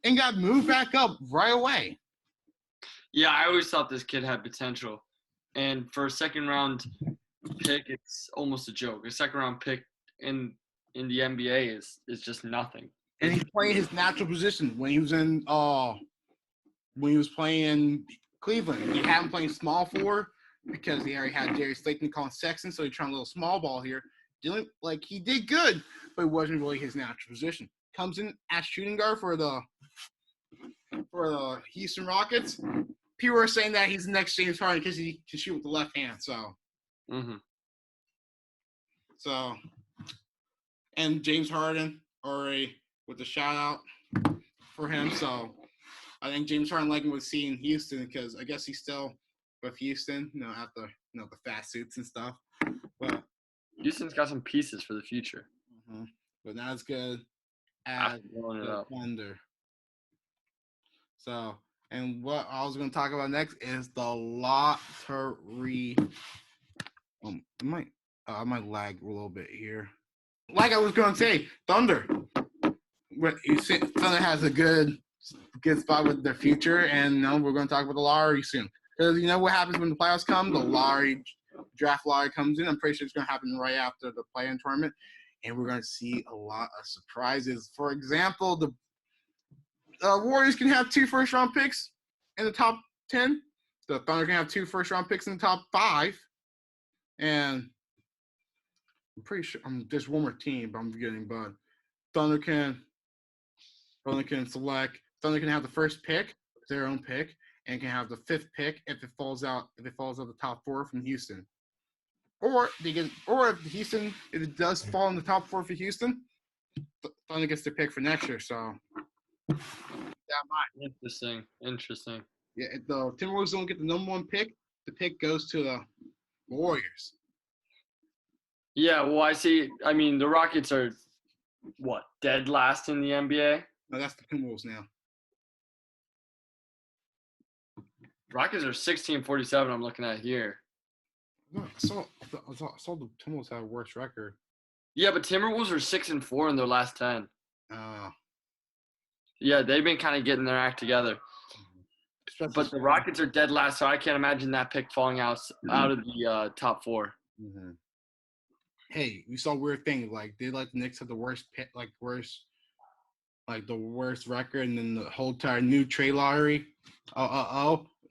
and got moved back up right away. Yeah, I always thought this kid had potential. And for a second round pick, it's almost a joke. A second round pick in the NBA is just nothing. And he's playing his natural position when he was playing Cleveland. He had him playing small forward because he already had Jerry Slayton and Colin Sexton, so he tried a little small ball here. He did good, but it wasn't really his natural position. Comes in as shooting guard for the Houston Rockets. People are saying that he's the next James Harden because he can shoot with the left hand. So, and James Harden already with the shout out for him. So I think James Harden liking what see in Houston because I guess he's still with Houston, at the the fast suits and stuff. But Houston's got some pieces for the future. But not as good as the Thunder. So, and what I was going to talk about next is the lottery. I might lag a little bit here. Like I was going to say, Thunder. Thunder has a good spot with their future, and we're going to talk about the lottery soon. Because you know what happens when the playoffs come? The draft lottery comes in. I'm pretty sure it's going to happen right after the play-in tournament, and we're going to see a lot of surprises. For example, the Warriors can have 2 first-round picks in the top 10. The Thunder can have 2 first-round picks in the top 5. And I'm pretty sure there's one more team, but I'm forgetting. But Thunder can select. Thunder can have the first pick, their own pick, and can have the 5th pick if it falls out the top 4 from Houston. Or if it does fall in the top 4 for Houston, Thunder gets the pick for next year. So that might interesting. Yeah, if the Timberwolves don't get the number 1 pick, the pick goes to the Warriors. Yeah, well, I see. I mean, the Rockets are dead last in the NBA? No, that's the Timberwolves now. Rockets are 16-47. I'm looking at here. No, I saw the Timberwolves have a worse record. Yeah, but Timberwolves are 6-4 in their last 10. Yeah, they've been kind of getting their act together. But the Rockets are dead last, so I can't imagine that pick falling out of the top 4. Hey, we saw weird things like the Knicks have the worst pick, the worst record, and then the whole entire new trade lottery.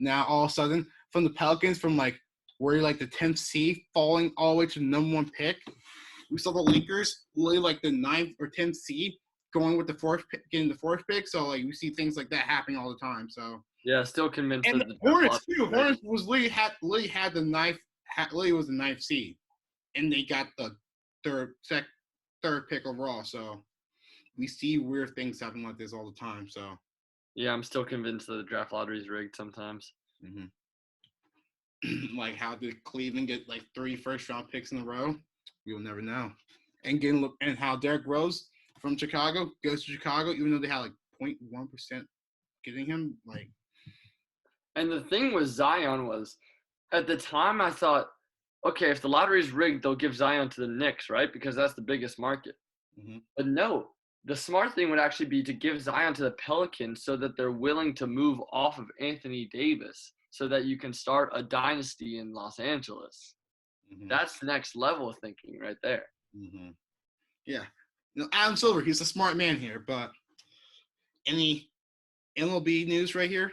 Now all of a sudden from the Pelicans, from where the 10th seed falling all the way to the number 1 pick. We saw the Lakers literally the 9th or 10th seed going with the 4th pick, getting the 4th pick. So we see things like that happening all the time. So yeah, still convinced. And the Hornets too. Hornets was literally had the 9th seed, and they got the third pick overall. So we see weird things happen like this all the time. So yeah, I'm still convinced that the draft lottery is rigged sometimes. like how did Cleveland get like 3 first-round picks in a row? You'll never know. And how Derrick Rose from Chicago goes to Chicago, even though they had like 0.1% getting him. Like, And the thing with Zion was, at the time I thought, okay, if the lottery's rigged, they'll give Zion to the Knicks, right? Because that's the biggest market. mm-hmm. But no, the smart thing would actually be to give Zion to the Pelicans so that they're willing to move off of Anthony Davis so that you can start a dynasty in Los Angeles. Mm-hmm. That's the next level of thinking right there. Mm-hmm. Yeah. Adam Silver, he's a smart man here, but any MLB news right here?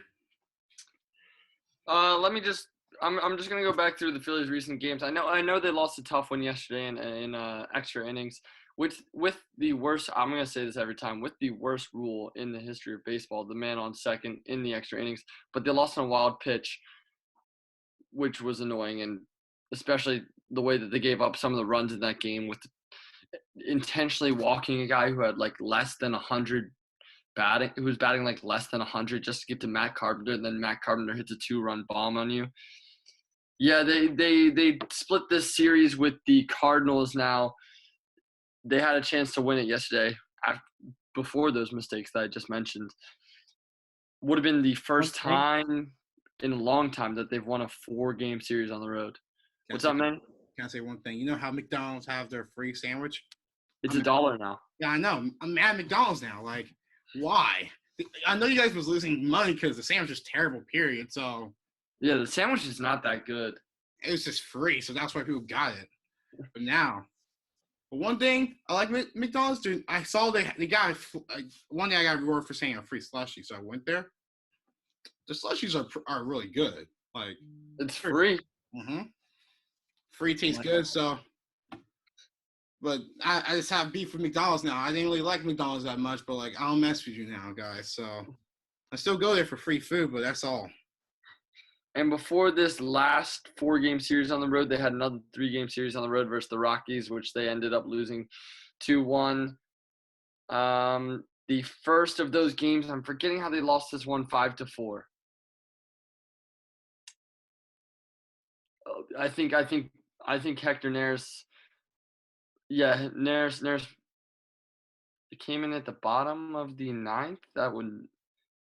I'm just gonna go back through the Phillies' recent games. I know they lost a tough one yesterday in extra innings with the worst. I'm gonna say this every time, with the worst rule in the history of baseball, the man on second in the extra innings. But they lost on a wild pitch, which was annoying, and especially the way that they gave up some of the runs in that game with intentionally walking a guy who had like less than 100 batting, who was batting like less than 100 just to get to Matt Carpenter, and then Matt Carpenter hits a 2-run bomb on you. Yeah, they split this series with the Cardinals now. They had a chance to win it yesterday before those mistakes that I just mentioned. Would have been the first time in a long time that they've won a 4-game series on the road. What's up, man? Can I say one thing? You know how McDonald's have their free sandwich? It's $1 now. Yeah, I know. I'm mad at McDonald's now. Like, why? I know you guys was losing money because the sandwich was terrible, period. So yeah, the sandwich is not that good. It was just free, so that's why people got it. But one thing I like McDonald's doing, I saw they got one day I got rewarded for saying a free slushie, so I went there. The slushies are really good. Like, it's free. Mm-hmm. Free tastes good, so. But I just have beef with McDonald's now. I didn't really like McDonald's that much, but like I don't mess with you now, guys. So I still go there for free food, but that's all. And before this last 4-game series on the road, they had another 3-game series on the road versus the Rockies, which they ended up losing 2-1. The first of those games, I'm forgetting how they lost this one 5-4. I think Hector Neris. Yeah, Neris came in at the bottom of the 9th. That wouldn't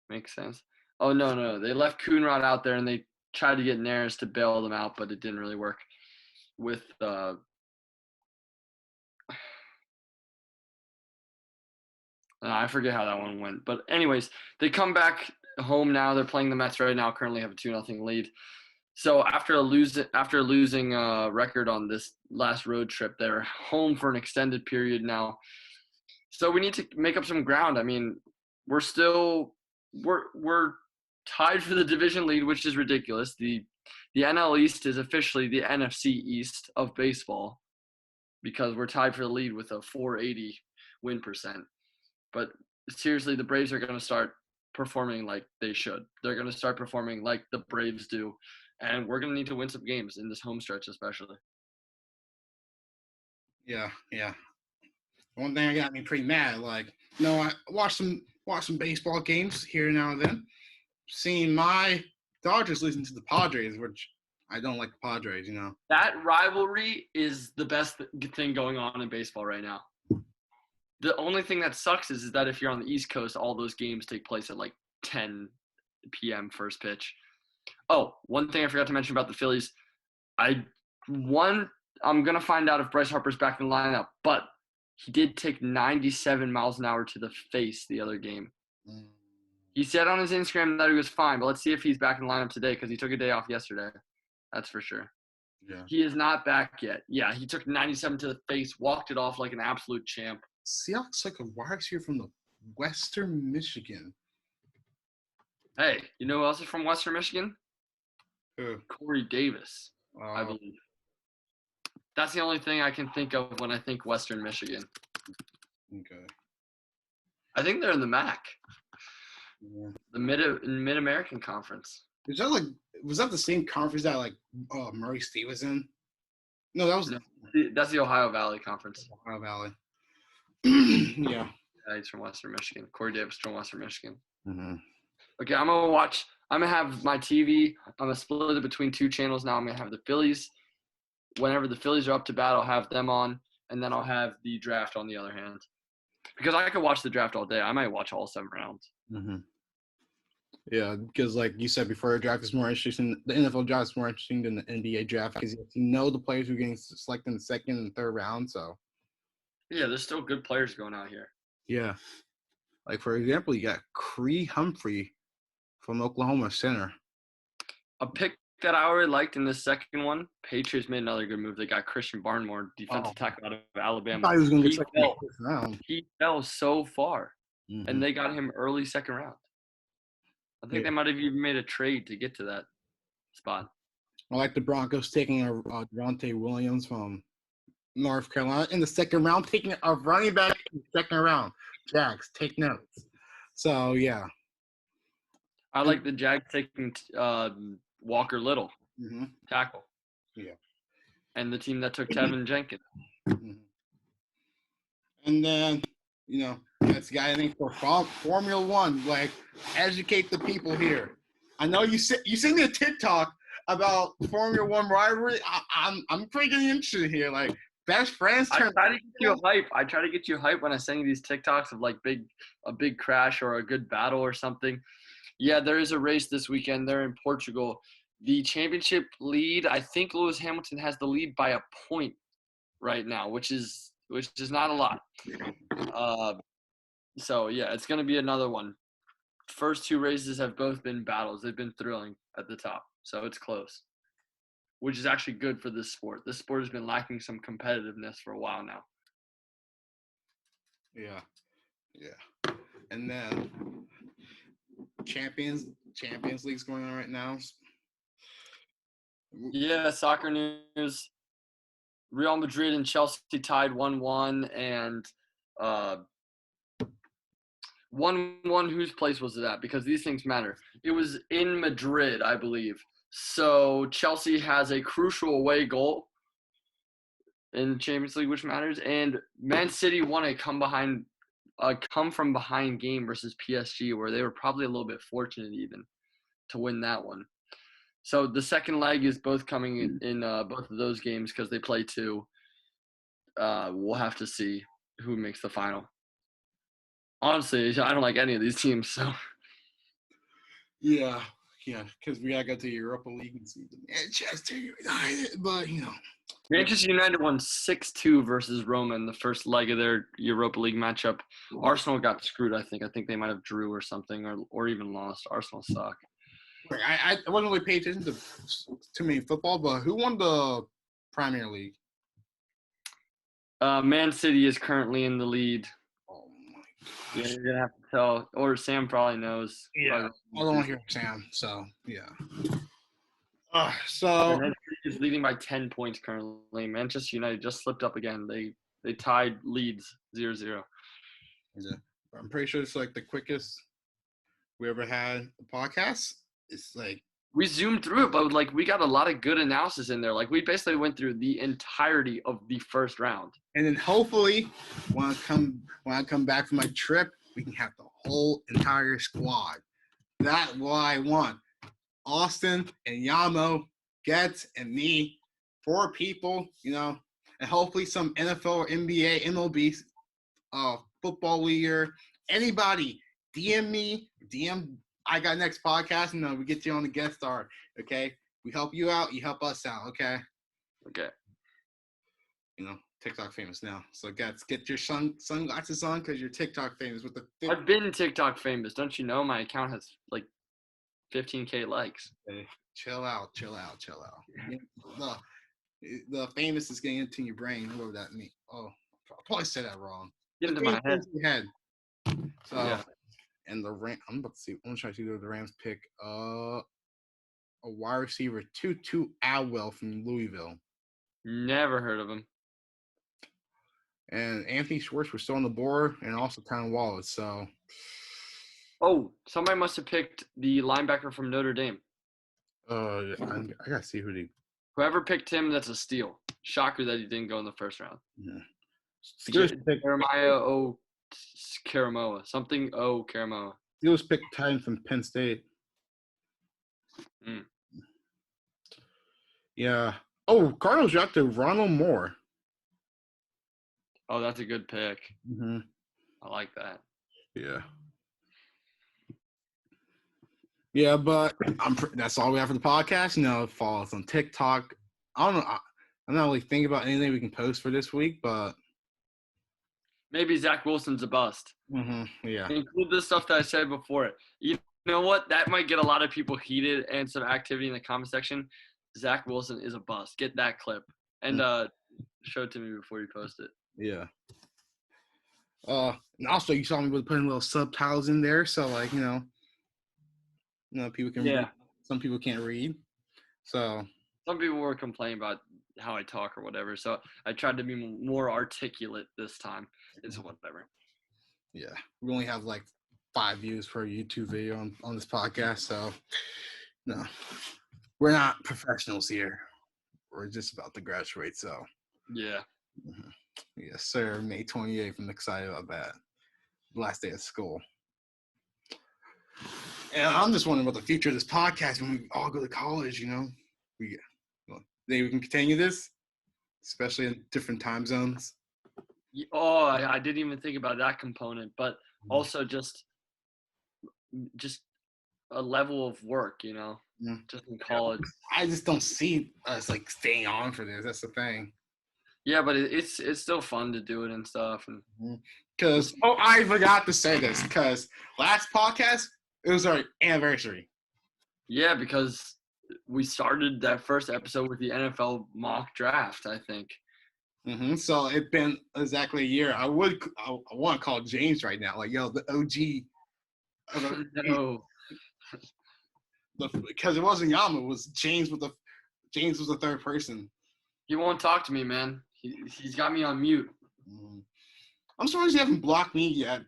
make sense. Oh, no. They left Coonrod out there, and they tried to get Neris to bail them out, but it didn't really work with I forget how that one went. But anyways, they come back home now. They're playing the Mets right now, currently have a 2-0 lead. So after a losing record on this last road trip, they're home for an extended period now. So we need to make up some ground. I mean, we're tied for the division lead, which is ridiculous. The NL East is officially the NFC East of baseball because we're tied for the lead with a 480 win percent. But seriously, the Braves are going to start performing like they should. They're going to start performing like the Braves do. And we're going to need to win some games in this home stretch especially. Yeah. One thing that got me pretty mad, like, I watch some baseball games here now and then. Seeing my Dodgers losing to the Padres, which I don't like the Padres, That rivalry is the best thing going on in baseball right now. The only thing that sucks is that if you're on the East Coast, all those games take place at like 10 p.m. first pitch. Oh, one thing I forgot to mention about the Phillies. I'm going to find out if Bryce Harper's back in the lineup, but he did take 97 miles an hour to the face the other game. He said on his Instagram that he was fine, but let's see if he's back in the lineup today because he took a day off yesterday. That's for sure. Yeah. He is not back yet. Yeah, he took 97 to the face, walked it off like an absolute champ. Seahawks like a wide receiver from the Western Michigan. Hey, you know who else is from Western Michigan? Who? Corey Davis, I believe. That's the only thing I can think of when I think Western Michigan. Okay. I think they're in the MAC. Yeah. The Mid-American Conference. Was that the same conference that Murray State was in? No, that's the Ohio Valley Conference. Ohio Valley. Yeah. He's from Western Michigan. Corey Davis from Western Michigan. Mm-hmm. Okay, I'm gonna watch I'm going to have my TV. I'm going to split it between 2 channels now. I'm going to have the Phillies. Whenever the Phillies are up to bat, I'll have them on, and then I'll have the draft on the other hand. Because I could watch the draft all day. I might watch all 7 rounds. Mm-hmm. Yeah, because like you said before, the draft is more interesting. The NFL draft is more interesting than the NBA draft because you know the players who are getting selected in the second and third round. So yeah, there's still good players going out here. Yeah, like for example, you got Cree Humphrey from Oklahoma center. A pick that I already liked in the second one, Patriots made another good move. They got Christian Barmore, defensive tackle out of Alabama. I thought he was going to get second in the first round. He fell so far, and they got him early second round. I think they might have even made a trade to get to that spot. I like the Broncos taking Devontae Williams from North Carolina in the second round, taking a running back in the second round. Jags, take notes. So, yeah. I like the Jags taking Walker Little, tackle. Yeah. And the team that took Tevin Jenkins. And then, you know, that's the guy I think for Formula One, like, educate the people here. I know you send me a TikTok about Formula One rivalry. I'm pretty interested here. Like, best friends. I try to get you hype. I try to get you hype when I send you these TikToks of like a big crash or a good battle or something. Yeah, there is a race this weekend. They're in Portugal. The championship lead, I think Lewis Hamilton has the lead by a point right now, which is not a lot. So yeah, it's going to be another one. First 2 races have both been battles. They've been thrilling at the top, so it's close, which is actually good for this sport. This sport has been lacking some competitiveness for a while now. Yeah. And then Champions League's going on right now. Yeah, soccer news. Real Madrid and Chelsea tied 1-1, and 1-1. Whose place was it at? Because these things matter. It was in Madrid, I believe. So Chelsea has a crucial away goal in the Champions League, which matters. And Man City won a come from behind game versus PSG, where they were probably a little bit fortunate even to win that one. So the second leg is both coming in both of those games because they play 2. We'll have to see who makes the final. Honestly, I don't like any of these teams. So yeah, because we gotta go to Europa League and see the Manchester United. But you know, Manchester United won 6-2 versus Roma in the first leg of their Europa League matchup. Arsenal got screwed. I think they might have drew or something, or even lost. Arsenal suck. I wasn't really paying attention to too many football, but who won the Premier League? Man City is currently in the lead. Oh my gosh. Yeah, you're gonna have to tell, or Sam probably knows. Yeah, I don't want to hear Sam. So yeah. So Man City is leading by 10 points currently. Manchester United just slipped up again. They tied Leeds 0-0. I'm pretty sure it's like the quickest we ever had a podcast. It's like we zoomed through it, but like we got a lot of good analysis in there. Like we basically went through the entirety of the first round. And then hopefully when I come back from my trip, we can have the whole entire squad. That's what I want. Austin and Yamo, Getz, and me, 4 people, you know, and hopefully some NFL or NBA, MLB, football leaguer, anybody, DM me, DM I Got Next podcast, and we get you on the guest star, okay? We help you out, you help us out, okay? Okay. You know, TikTok famous now. So get your sunglasses on because you're TikTok famous with the. I've been TikTok famous. Don't you know my account has like 15K likes? Okay. Chill out. The famous is getting into your brain. Whoever that means. Oh, I probably said that wrong. Get into my head. So, yeah. And the Rams. I'm about to see. I'm gonna try to see who the Rams pick. A wide receiver, Tutu Atwell from Louisville. Never heard of him. And Anthony Schwartz was still on the board, and also Tyron Wallace. So. Oh, somebody must have picked the linebacker from Notre Dame. I gotta see Whoever picked him, that's a steal. Shocker that he didn't go in the first round. Yeah. Jeremiah Karamoa. Something Karamoa. Steelers picked Titan from Penn State. Mm. Yeah. Oh, Cardinals drafted Ronald Moore. Oh, that's a good pick. Mm-hmm. I like that. Yeah. Yeah, but that's all we have for the podcast. Follow us on TikTok. I don't know. I'm not really thinking about anything we can post for this week, but maybe Zach Wilson's a bust. Yeah. Include the stuff that I said before it. You know what? That might get a lot of people heated and some activity in the comment section. Zach Wilson is a bust. Get that clip and show it to me before you post it. Yeah. And also you saw me putting little subtitles in there, so like people can read. Some people can't read, so some people were complaining about how I talk or whatever. So I tried to be more articulate this time. It's whatever. Yeah, we only have like 5 views per YouTube video on this podcast, so no, we're not professionals here. We're just about to graduate, so yeah. Yes, sir. May 28th. I'm excited about that. Last day of school. And I'm just wondering about the future of this podcast when we all go to college, Maybe we can continue this, especially in different time zones. Oh, I didn't even think about that component, but also just a level of work, just in college. I just don't see us like staying on for this. That's the thing. Yeah, but it's still fun to do it and stuff. And because I forgot to say this because last podcast it was our anniversary. Yeah, because we started that first episode with the NFL mock draft, I think. So it's been exactly a year. I want to call James right now, like the OG. No. Because it wasn't Yama, it was James. James was the third person. He won't talk to me, man. He's got me on mute. I'm surprised you haven't blocked me yet.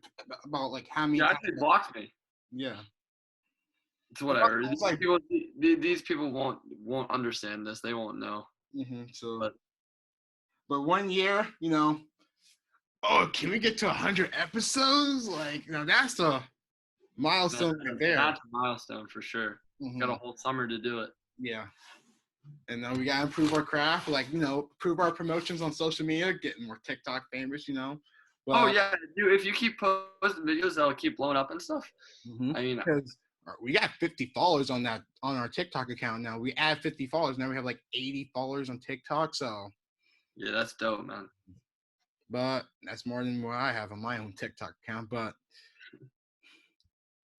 About like how many? Yeah, actually blocked me. Yeah. It's whatever. These people won't understand this. They won't know. But 1 year, can we get to 100 episodes? Like, that's a milestone right there. That's a milestone for sure. Got a whole summer to do it. Yeah. And then we got to improve our craft, like, improve our promotions on social media, getting more TikTok famous, But, if you keep posting videos, that'll keep blowing up and stuff. I mean, because we got 50 followers on our TikTok account now. We add 50 followers. Now we have like 80 followers on TikTok. So, yeah, that's dope, man. But that's more than what I have on my own TikTok account. But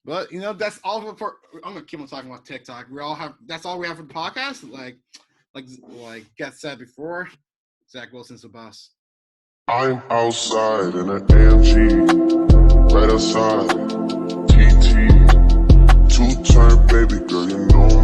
that's all for. I'm gonna keep on talking about TikTok. That's all we have for the podcast. Like Get said before, Zach Wilson's the boss. I'm outside in an AMG, right outside, TT, 2-turn baby girl, you know